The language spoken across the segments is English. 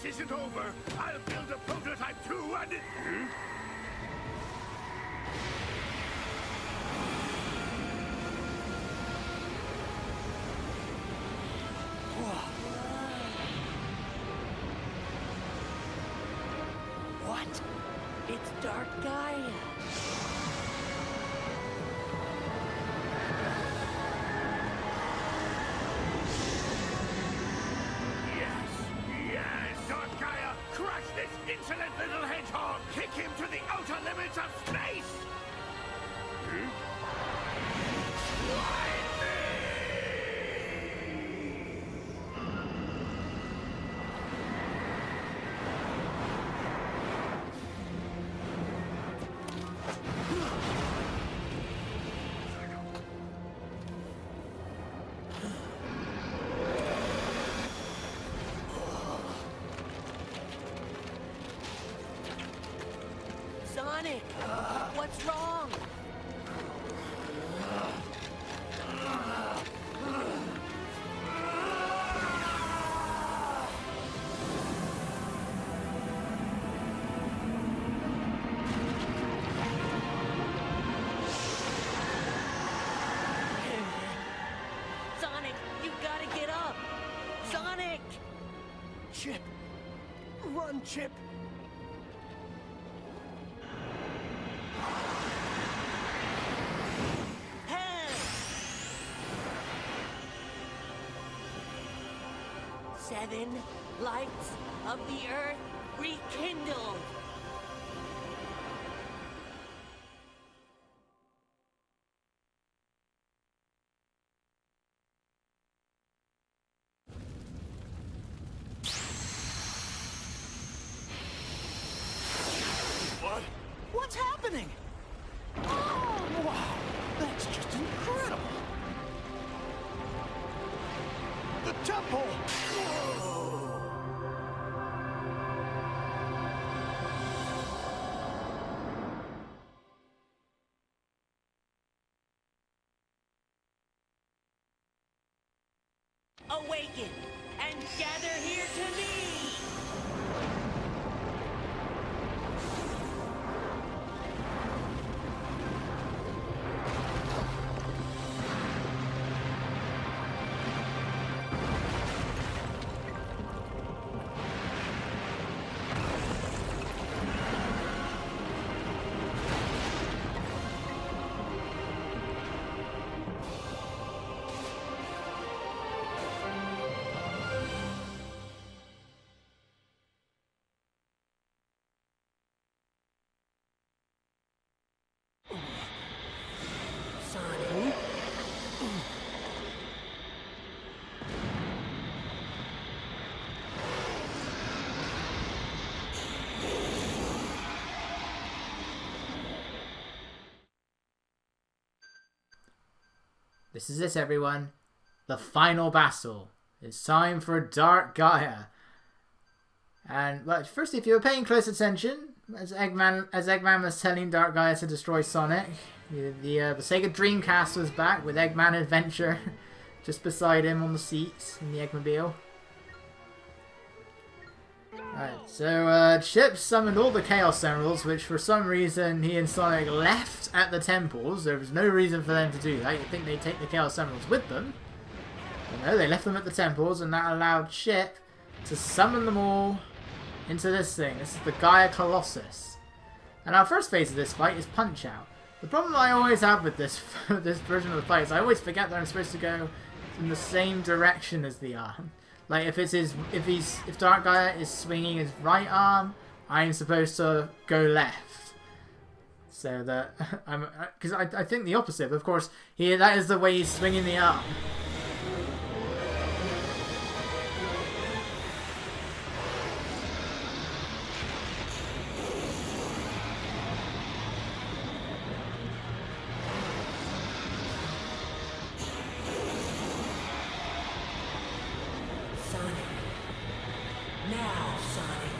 This isn't over. I'll build a prototype too and... What? It's Dark Gaia. Yes, Dark Gaia! Crush this insolent little hedgehog! Kick him to the outer limits of space! Sonic, what's wrong? Sonic, you gotta get up! Sonic! Chip! Run, Chip! Hey! 7 lights of the earth rekindled. What? What's happening? Oh, wow! That's just incredible! The temple! Whoa. Awaken and gather here to me! Sonic. This is it, everyone. The final battle. It's time for Dark Gaia. And well, firstly, if you were paying close attention, as Eggman was telling Dark Gaia to destroy Sonic, the Sega Dreamcast was back with Eggman Adventure just beside him on the seat in the Eggmobile. Right, so Chip summoned all the Chaos Emeralds, which for some reason he and Sonic left at the temples. There was no reason for them to do that. You'd think they'd take the Chaos Emeralds with them. But no, they left them at the temples, and that allowed Chip to summon them all into this thing. This is the Gaia Colossus. And our first phase of this fight is Punch-Out. The problem I always have with this this version of the fight is I always forget that I'm supposed to go in the same direction as the arm. Like if Dark Gaia is swinging his right arm, I'm supposed to go left. So that because I think the opposite. Of course, that is the way he's swinging the arm. Now, Sonic.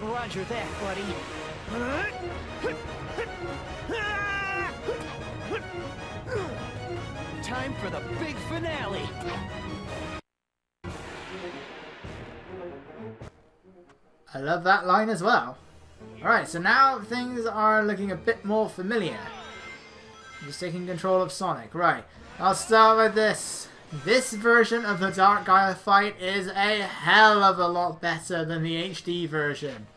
Roger that, buddy. Time for the big finale. I love that line as well. Alright, so now things are looking a bit more familiar. Just taking control of Sonic. Right, I'll start with this. This version of the Dark Gaia fight is a hell of a lot better than the HD version.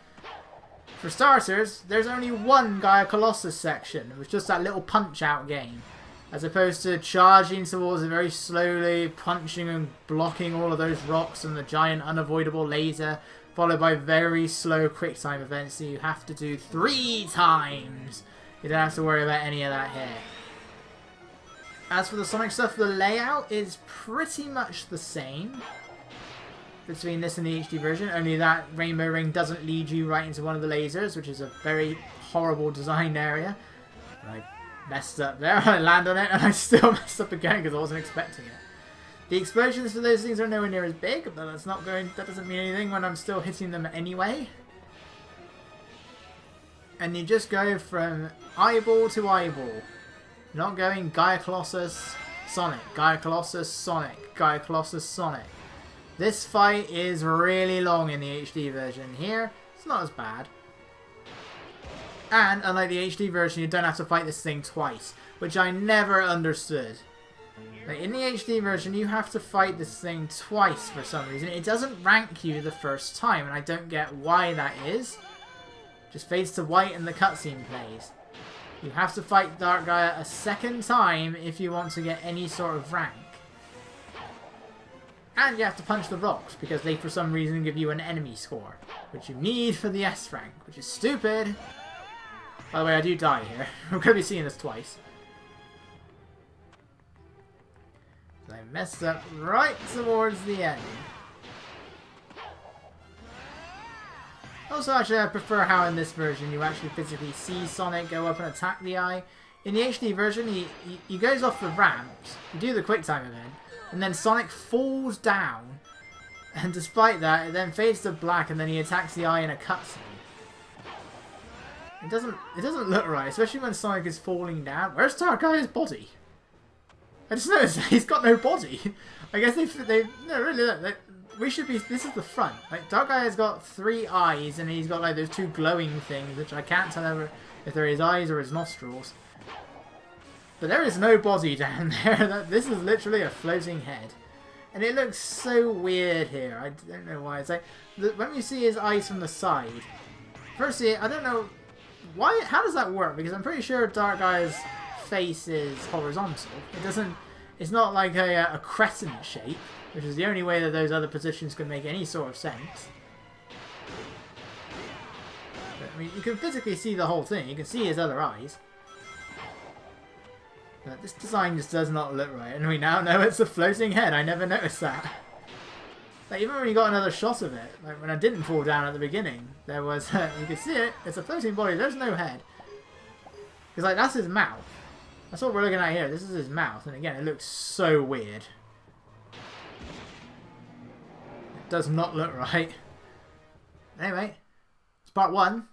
For starters, there's only one Gaia Colossus section. It was just that little punch-out game. As opposed to charging towards it very slowly, punching and blocking all of those rocks and the giant unavoidable laser, followed by very slow quick-time events that you have to do 3 times. You don't have to worry about any of that here. As for the Sonic stuff, the layout is pretty much the same between this and the HD version, only that Rainbow Ring doesn't lead you right into one of the lasers, which is a very horrible designed area. I messed up there, I landed on it, and I still messed up again because I wasn't expecting it. The explosions for those things are nowhere near as big, but that doesn't mean anything when I'm still hitting them anyway. And you just go from eyeball to eyeball. You're not going Gaia Colossus, Sonic, Gaia Colossus, Sonic, Gaia Colossus, Sonic. This fight is really long in the HD version. Here, it's not as bad. And unlike the HD version, you don't have to fight this thing twice, which I never understood. Like, in the HD version, you have to fight this thing twice for some reason. It doesn't rank you the first time, and I don't get why that is. Just fades to white and the cutscene plays. You have to fight Dark Gaia a second time if you want to get any sort of rank. And you have to punch the rocks, because they for some reason give you an enemy score, which you need for the S rank, which is stupid. By the way, I do die here. We're going to be seeing this twice. So I messed up right towards the end. Also, actually, I prefer how in this version you actually physically see Sonic go up and attack the eye. In the HD version, he goes off the ramps, you do the quick time event, and then Sonic falls down, and despite that, it then fades to black, and then he attacks the eye in a cutscene. It doesn't look right, especially when Sonic is falling down. Where's Dark Gaia's body? I just noticed that he's got no body. I guess they no, really look. We should be. This is the front. Like, Dark Gaia's got 3 eyes, and he's got like those 2 glowing things, which I can't tell if they're his eyes or his nostrils. But there is no body down there. This is literally a floating head, and it looks so weird here. I don't know why. It's like when you see his eyes from the side. Firstly, I don't know why. How does that work? Because I'm pretty sure Dark Gaia's face is horizontal. It doesn't. It's not like a crescent shape, which is the only way that those other positions could make any sort of sense. But, I mean, you can physically see the whole thing. You can see his other eyes. But this design just does not look right, and we now know it's a floating head. I never noticed that. Like, even when you got another shot of it, like when I didn't fall down at the beginning, there was, you can see it, it's a floating body, there's no head. Because, like, that's his mouth. That's what we're looking at here. This is his mouth, and again, it looks so weird. It does not look right. Anyway, it's part 1.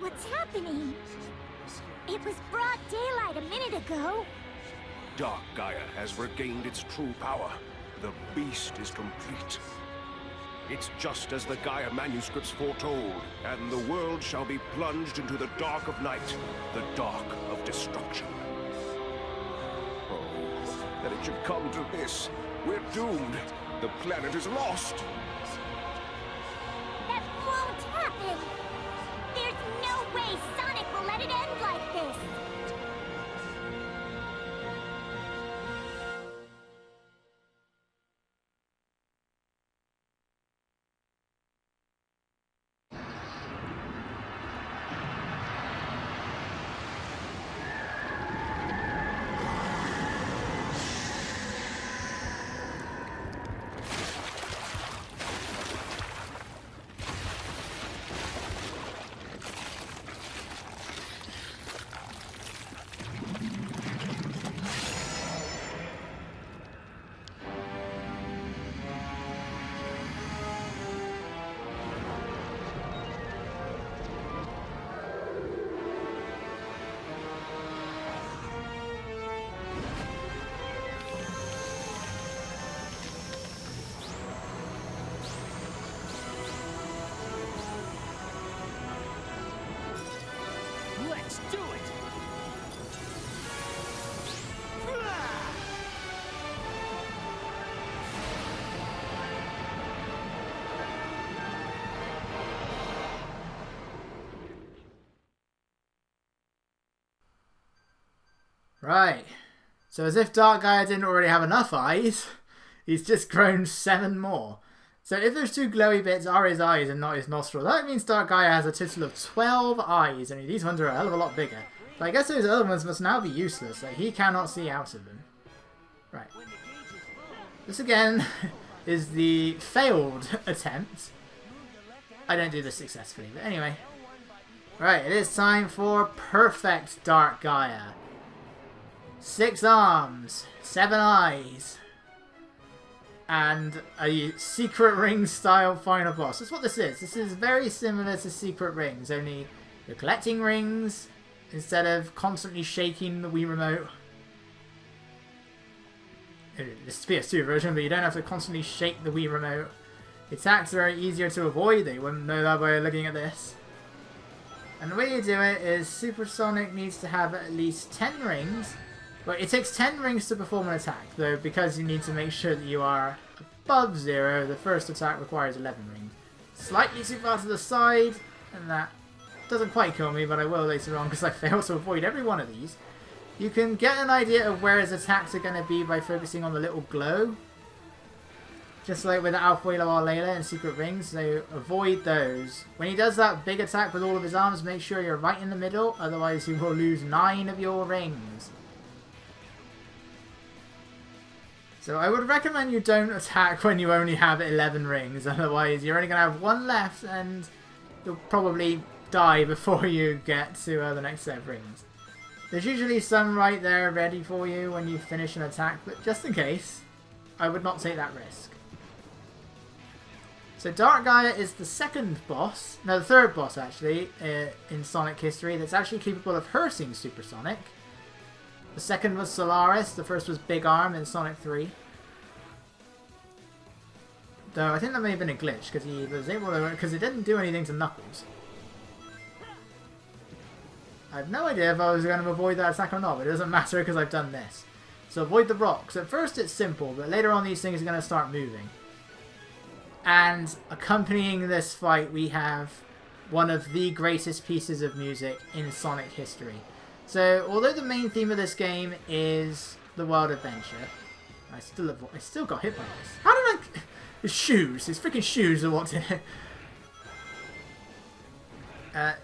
What's happening? It was broad daylight a minute ago. Dark Gaia has regained its true power. The beast is complete. It's just as the Gaia manuscripts foretold, and the world shall be plunged into the dark of night, the dark of destruction. Oh, that it should come to this. We're doomed. The planet is lost. That won't happen! There's no way Sonic will let it end like this! Let's do it! Right. So as if Dark Gaia didn't already have enough eyes, he's just grown 7 more. So if those 2 glowy bits are his eyes and not his nostril, that means Dark Gaia has a total of 12 eyes. I mean, these ones are a hell of a lot bigger. But I guess those other ones must now be useless. Like, he cannot see out of them. Right. This again is the failed attempt. I don't do this successfully, but anyway. Right, it is time for perfect Dark Gaia. 6 arms, 7 eyes, and a secret ring style final boss. That's what this is. This is very similar to secret rings, only you're collecting rings instead of constantly shaking the Wii remote. This is the PS2 version, but you don't have to constantly shake the Wii remote. The attacks are easier to avoid. They wouldn't know that by looking at this. And the way you do it is Supersonic needs to have at least 10 rings. But it takes 10 rings to perform an attack, though because you need to make sure that you are above 0, the first attack requires 11 rings. Slightly too far to the side, and that doesn't quite kill me, but I will later on because I fail to avoid every one of these. You can get an idea of where his attacks are going to be by focusing on the little glow. Just like with the Alfuela Layla and Secret Rings, so avoid those. When he does that big attack with all of his arms, make sure you're right in the middle, otherwise you will lose 9 of your rings. So I would recommend you don't attack when you only have 11 rings, otherwise you're only going to have 1 left and you'll probably die before you get to the next set of rings. There's usually some right there ready for you when you finish an attack, but just in case, I would not take that risk. So Dark Gaia is the second boss, no, the third boss actually, in Sonic history that's actually capable of hurting Supersonic. The second was Solaris, the first was Big Arm in Sonic 3. Though I think that may have been a glitch, because he was able to, because it didn't do anything to Knuckles. I have no idea if I was going to avoid that attack or not, but it doesn't matter because I've done this. So avoid the rocks. At first it's simple, but later on these things are going to start moving. And accompanying this fight we have one of the greatest pieces of music in Sonic history. So, although the main theme of this game is the world adventure, I still got hit by this. How did I... His shoes. His freaking shoes are what did it.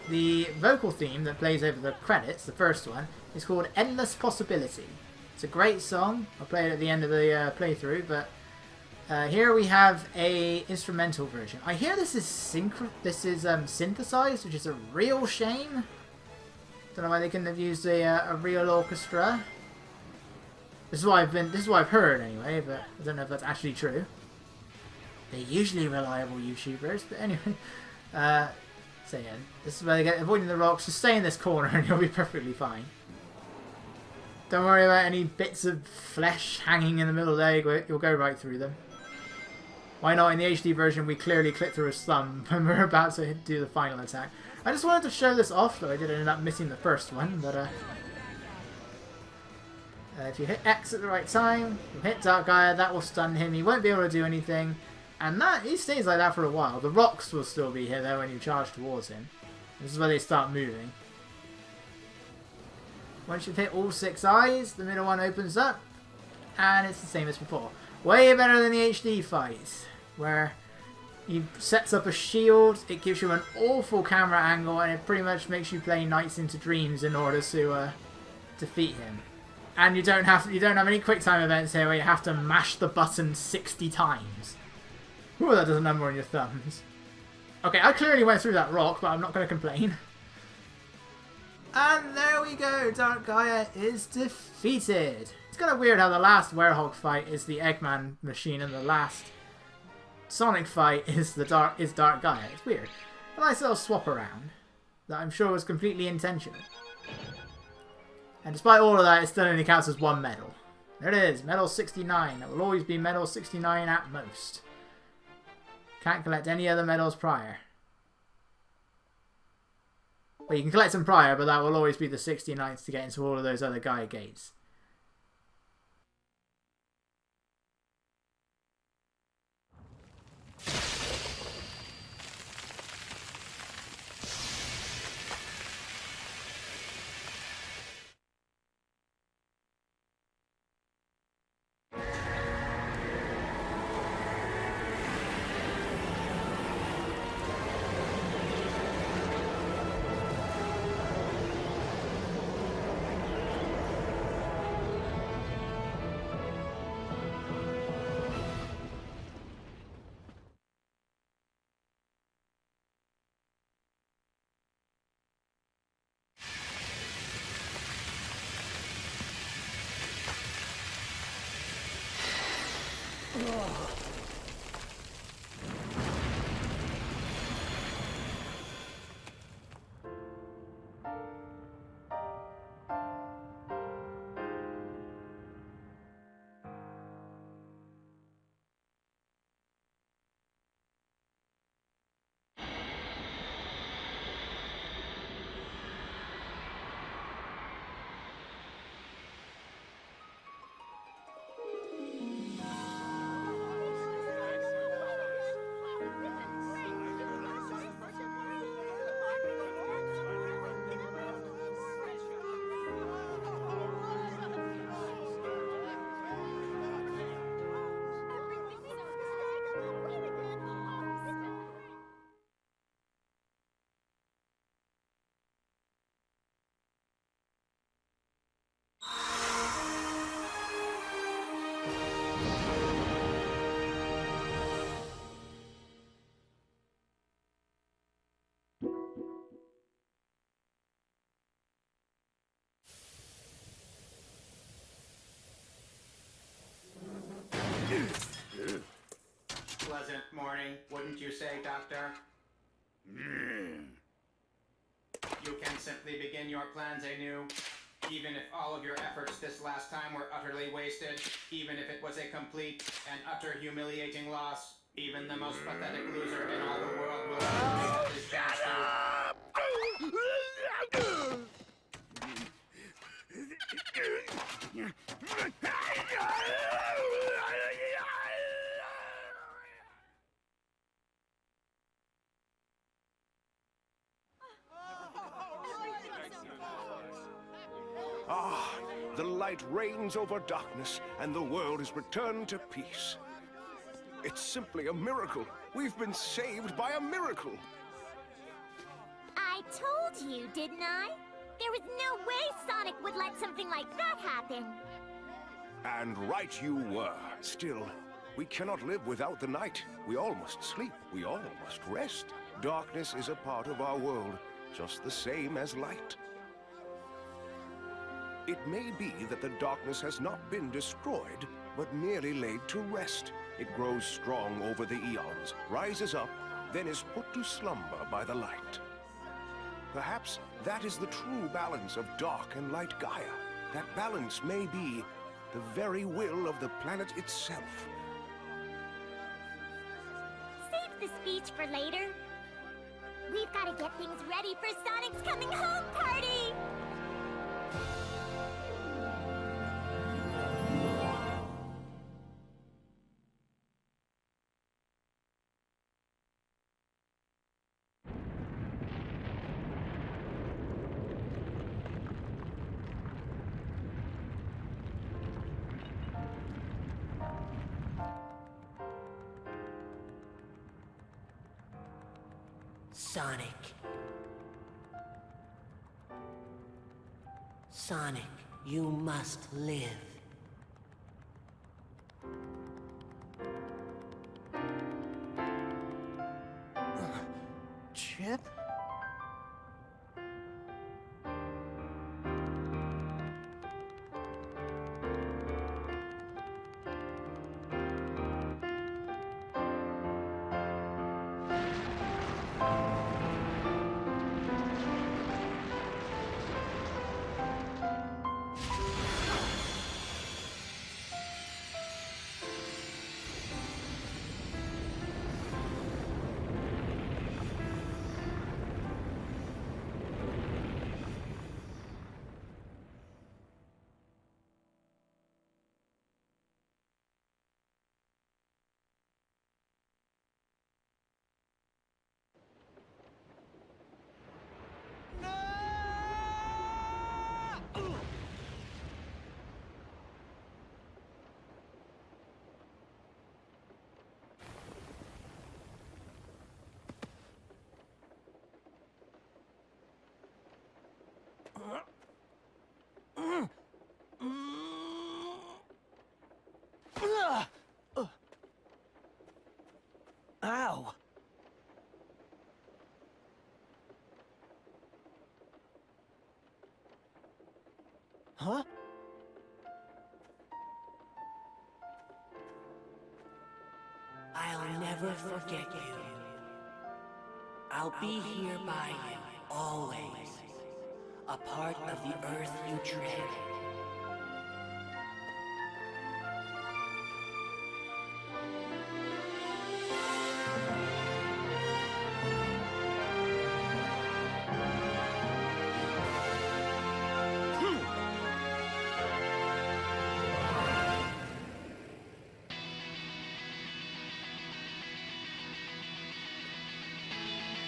The vocal theme that plays over the credits, the first one, is called Endless Possibility. It's a great song. I'll play it at the end of the playthrough, but here we have a instrumental version. I hear this is synthesized, which is a real shame. Don't know why they couldn't have used a real orchestra. This is what I've heard anyway, but I don't know if that's actually true. They're usually reliable YouTubers, but anyway. So yeah, this is where they get avoiding the rocks. Just stay in this corner and you'll be perfectly fine. Don't worry about any bits of flesh hanging in the middle there. You'll go right through them. Why not? In the HD version, we clearly clip through his thumb when we're about to do the final attack. I just wanted to show this off, though I did end up missing the first one, but If you hit X at the right time, you hit Dark Gaia, that will stun him. He won't be able to do anything. And that he stays like that for a while. The rocks will still be here though when you charge towards him. This is where they start moving. Once you've hit all 6 eyes, the middle one opens up. And it's the same as before. Way better than the HD fights, where he sets up a shield, it gives you an awful camera angle, and it pretty much makes you play Nights into Dreams in order to defeat him. And you don't have any quick time events here where you have to mash the button 60 times. Ooh, that does a number on your thumbs. Okay, I clearly went through that rock, but I'm not going to complain. And there we go, Dark Gaia is defeated. It's kind of weird how the last Werehog fight is the Eggman machine and the last Sonic fight is Dark Gaia. It's weird. A nice little swap around that I'm sure was completely intentional. And despite all of that, it still only counts as 1 medal. There it is, medal 69. That will always be medal 69 at most. Can't collect any other medals prior. Well, you can collect them prior, but that will always be the 69th to get into all of those other Gaia gates. Pleasant morning, wouldn't you say, Doctor? You can simply begin your plans anew. Even if all of your efforts this last time were utterly wasted, even if it was a complete and utter humiliating loss, even the most pathetic loser in all the world will have his chance Ah, the light reigns over darkness, and the world is returned to peace. It's simply a miracle. We've been saved by a miracle. I told you, didn't I? There was no way Sonic would let something like that happen. And right you were. Still, we cannot live without the night. We all must sleep. We all must rest. Darkness is a part of our world, just the same as light. It may be that the darkness has not been destroyed, but merely laid to rest. It grows strong over the eons, rises up, then is put to slumber by the light. Perhaps that is the true balance of dark and light Gaia. That balance may be the very will of the planet itself. Save the speech for later. We've got to get things ready for Sonic's coming home party! Sonic. Sonic, you must live. Chip? Ow! Huh? I'll never forget you. I'll be here by you, always. A part of the earth you tread.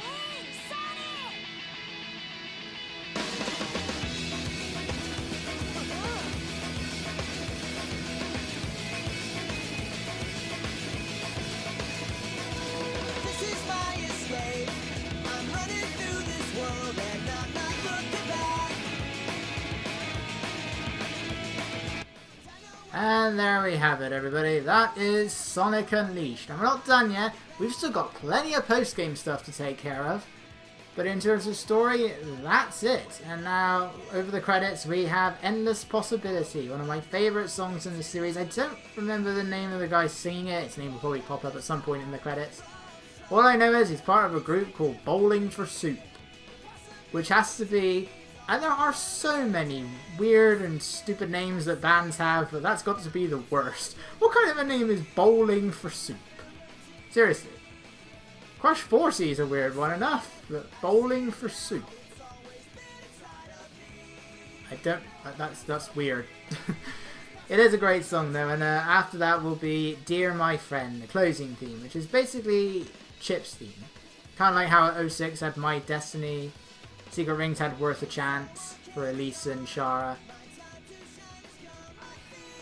Hey, Sonic! This is my escape. I'm running through this world and I'm not looking back. And there we have it, everybody. That is Sonic Unleashed. And we're not done yet. We've still got plenty of post-game stuff to take care of. But in terms of story, that's it. And now, over the credits, we have Endless Possibility, one of my favourite songs in the series. I don't remember the name of the guy singing it. His name will probably pop up at some point in the credits. All I know is he's part of a group called Bowling for Soup, which has to be... And there are so many weird and stupid names that bands have, but that's got to be the worst. What kind of a name is Bowling for Soup? Seriously. Crush 4C is a weird one enough, but Bowling for Soup. I don't... That's weird. It is a great song though, and after that will be Dear My Friend, the closing theme, which is basically Chip's theme. Kind of like how at 06 had My Destiny, Secret Rings had Worth a Chance for Elise and Shara.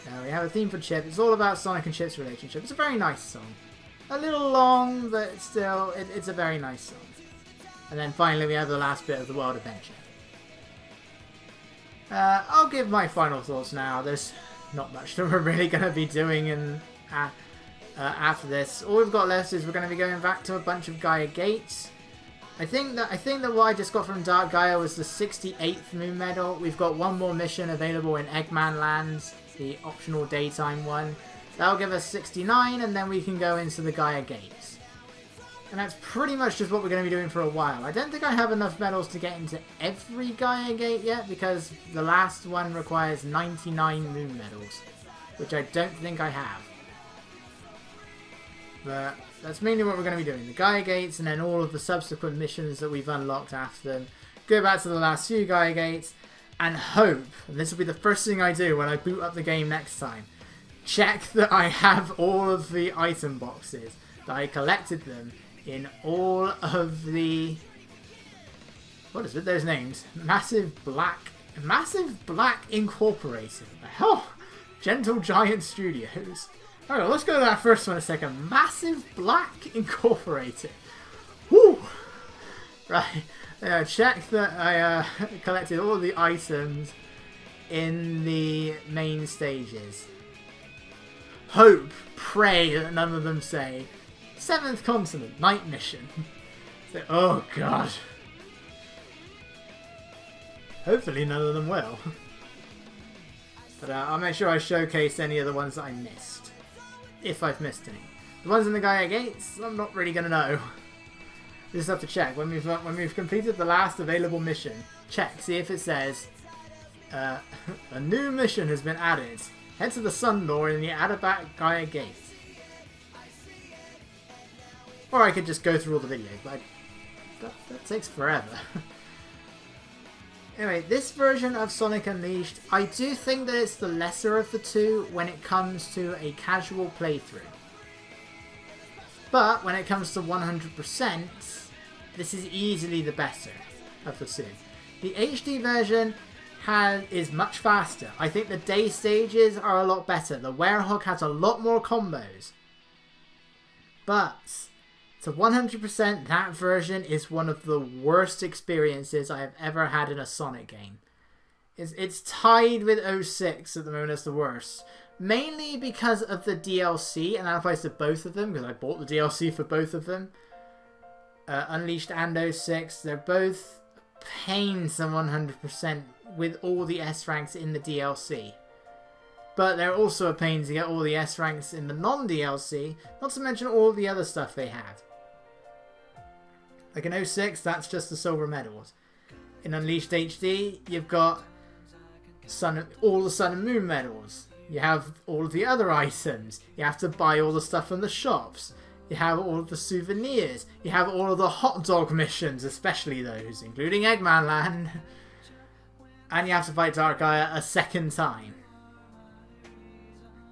Now we have a theme for Chip. It's all about Sonic and Chip's relationship. It's a very nice song. A little long, but still, it's a very nice song. And then finally we have the last bit of the World Adventure. I'll give my final thoughts now. There's not much that we're really going to be doing after this. All we've got left is we're going to be going back to a bunch of Gaia gates. I think that what I just got from Dark Gaia was the 68th Moon Medal. We've got one more mission available in Eggman Lands, the optional daytime one. That'll give us 69, and then we can go into the Gaia gates. And that's pretty much just what we're going to be doing for a while. I don't think I have enough medals to get into every Gaia gate yet, because the last one requires 99 Moon Medals, which I don't think I have. But that's mainly what we're going to be doing. The Gaia gates and then all of the subsequent missions that we've unlocked after them. Go back to the last few Gaia gates and hope, and this will be the first thing I do when I boot up the game next time, check that I have all of the item boxes, that I collected them in all of the... What is it? Those names. Massive Black Incorporated. What the hell? Gentle Giant Studios. Alright, let's go to that first one a second. Massive Black Incorporated. Woo! Right. Check that I collected all the items in the main stages. Hope, pray that none of them say 7th continent, night mission. So, oh god. Hopefully none of them will. But I'll make sure I showcase any of the ones that I missed. If I've missed any. The ones in the Gaia gates, I'm not really going to know. You just have to check. When we've completed the last available mission, check, see if it says a new mission has been added. Head to the Sun Lord in the Adabat Gaia gate. Or I could just go through all the videos, but that takes forever. Anyway, this version of Sonic Unleashed, I do think that it's the lesser of the two when it comes to a casual playthrough. But when it comes to 100%, this is easily the better of the two. The HD version is much faster. I think the day stages are a lot better. The Werehog has a lot more combos. But to 100%, that version is one of the worst experiences I have ever had in a Sonic game. It's tied with 06 at the moment as the worst. Mainly because of the DLC, and that applies to both of them, because I bought the DLC for both of them. Unleashed and 06, they're both pains to 100% with all the S ranks in the DLC. But they're also a pain to get all the S ranks in the non-DLC, not to mention all the other stuff they have. Like in 06, that's just the silver medals. In Unleashed HD, you've got all the Sun and Moon medals. You have all of the other items. You have to buy all the stuff from the shops. You have all of the souvenirs. You have all of the hot dog missions, especially those, including Eggman Land. And you have to fight Dark Gaia a second time.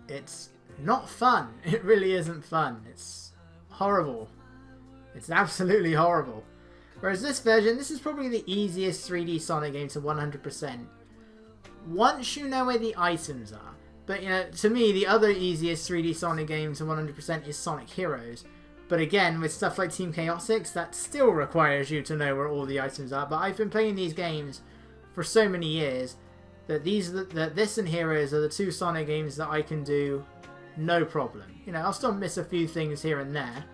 It's not fun. It really isn't fun. It's horrible. It's absolutely horrible. Whereas this version, this is probably the easiest 3D Sonic game to 100%. Once you know where the items are. But, you know, to me, the other easiest 3D Sonic game to 100% is Sonic Heroes. But again, with stuff like Team Chaotix, that still requires you to know where all the items are. But I've been playing these games for so many years that this and Heroes are the two Sonic games that I can do no problem. You know, I'll still miss a few things here and there.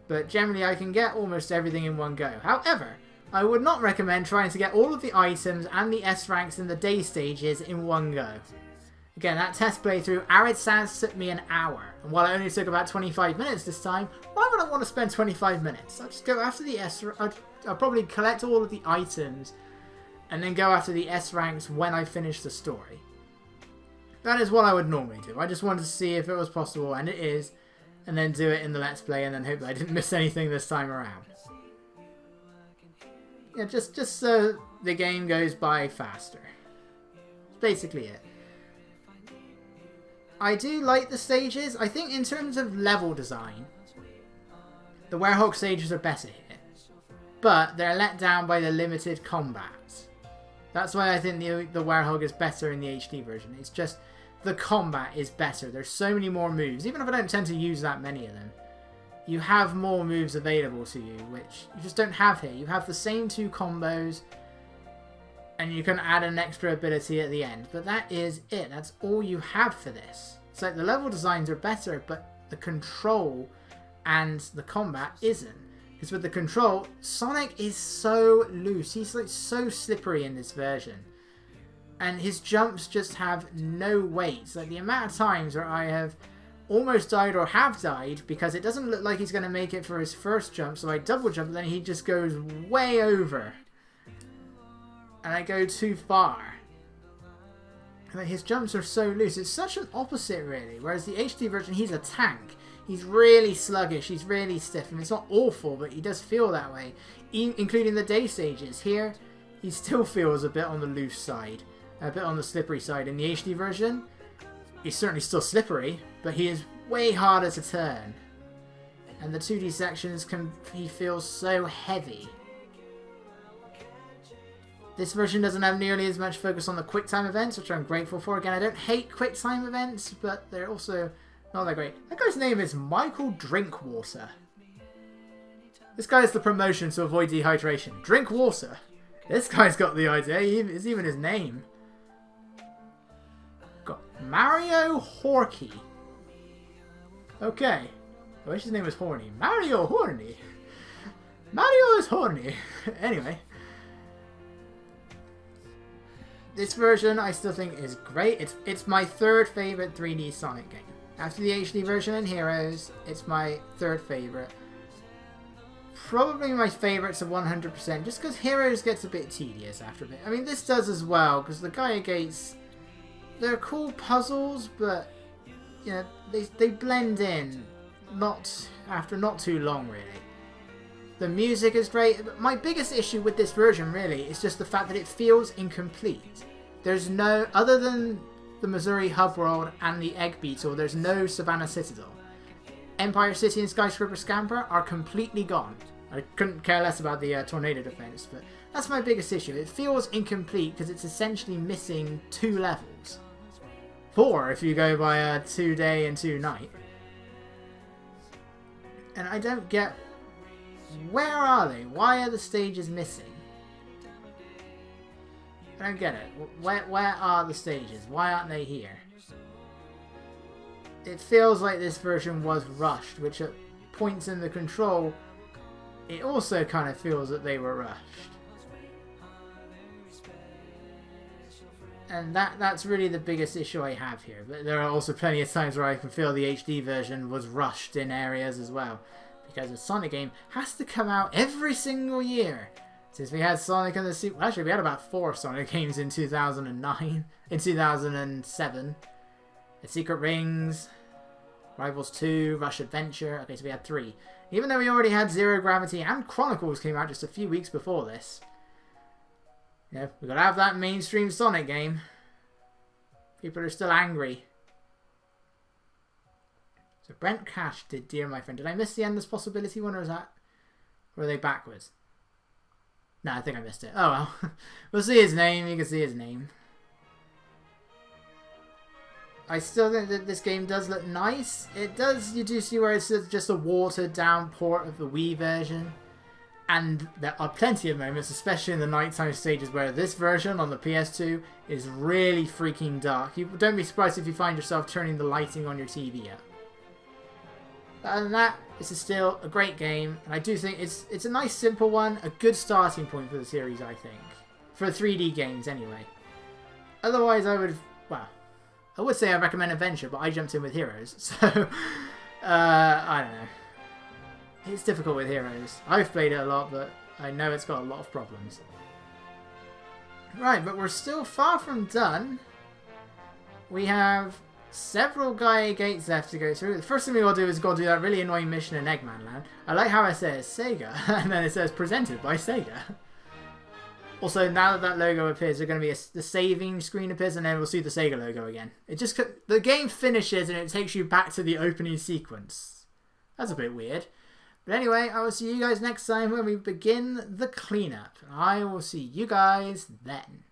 But generally, I can get almost everything in one go. However, I would not recommend trying to get all of the items and the S ranks in the day stages in one go. Again, that test playthrough, Arid Sands took me an hour. And while it only took about 25 minutes this time, why would I want to spend 25 minutes? I'll just go after the S ranks. I'll probably collect all of the items and then go after the S ranks when I finish the story. That is what I would normally do. I just wanted to see if it was possible, and it is. And then do it in the Let's Play and then hope that I didn't miss anything this time around. Yeah, just so the game goes by faster. Basically it. I do like the stages. I think in terms of level design, the Werehog stages are better here. But they're let down by the limited combat. That's why I think the Werehog is better in the HD version. It's just the combat is better. There's so many more moves. Even if I don't tend to use that many of them, you have more moves available to you, which you just don't have here. You have the same two combos, and you can add an extra ability at the end. But that is it. That's all you have for this. It's like the level designs are better, but the control and the combat isn't. Because with the control, Sonic is so loose. He's like so slippery in this version. And his jumps just have no weight. Like the amount of times where I have almost died or have died because it doesn't look like he's going to make it for his first jump. So I double jump and then he just goes way over. And I go too far. And his jumps are so loose. It's such an opposite, really. Whereas the HD version, he's a tank. He's really sluggish. He's really stiff. And it's not awful, but he does feel that way. Including the day stages. Here, he still feels a bit on the loose side. A bit on the slippery side. In the HD version, he's certainly still slippery. But he is way harder to turn. And the 2D sections, he feels so heavy. This version doesn't have nearly as much focus on the QuickTime events, which I'm grateful for. Again, I don't hate QuickTime events, but they're also not that great. That guy's name is Michael Drinkwater. This guy has the promotion to avoid dehydration. Drink water. This guy's got the idea. It's even his name. Got Mario Horky. Okay. I wish his name was Horny. Mario Horny. Mario is horny. Anyway. This version I still think is great. It's my third favourite 3D Sonic game. After the HD version and Heroes, it's my third favourite. Probably my favourite's a 100%, just because Heroes gets a bit tedious after a bit. I mean, this does as well, because the Gaia Gates, they're cool puzzles, but, you know, they blend in, after not too long, really. The music is great, but my biggest issue with this version, really, is just the fact that it feels incomplete. There's no, other than the Missouri Hub World and the Egg Beetle, there's no Savannah Citadel. Empire City and Skyscraper Scamper are completely gone. I couldn't care less about the Tornado Defense, but that's my biggest issue. It feels incomplete because it's essentially missing 2 levels. 4 if you go by a 2-day and 2-night. And I don't get... Where are they? Why are the stages missing? I don't get it. Where are the stages? Why aren't they here? It feels like this version was rushed, which at points in the control, it also kind of feels that they were rushed. And that's really the biggest issue I have here. But there are also plenty of times where I can feel the HD version was rushed in areas as well. Because a Sonic game has to come out every single year. Since we had Sonic and the Super... Well, actually, we had about 4 Sonic games in 2009. In 2007. The Secret Rings... Rivals 2, Rush Adventure. Okay, so we had 3. Even though we already had Zero Gravity and Chronicles came out just a few weeks before this. You know, we've got to have that mainstream Sonic game. People are still angry. So Brent Cash did Dear My Friend. Did I miss the Endless Possibility one, or is that... Or are they backwards? No, I think I missed it. Oh well. We'll see his name. You can see his name. I still think that this game does look nice. It does, you do see where it's just a watered down port of the Wii version. And there are plenty of moments, especially in the nighttime stages, where this version on the PS2 is really freaking dark. You don't be surprised if you find yourself turning the lighting on your TV up. But other than that, this is still a great game. And I do think it's a nice simple one, a good starting point for the series, I think. For 3D games, anyway. Otherwise, I would say I recommend Adventure, but I jumped in with Heroes, so I don't know. It's difficult with Heroes. I've played it a lot, but I know it's got a lot of problems. Right, but we're still far from done. We have several Gaia Gates left to go through. The first thing we gotta do is go do that really annoying mission in Eggman Land. I like how it says Sega, and then it says presented by Sega. Also, now that that logo appears, there's going to be the saving screen appears, and then we'll see the Sega logo again. The game finishes and it takes you back to the opening sequence. That's a bit weird. But anyway, I will see you guys next time when we begin the cleanup. I will see you guys then.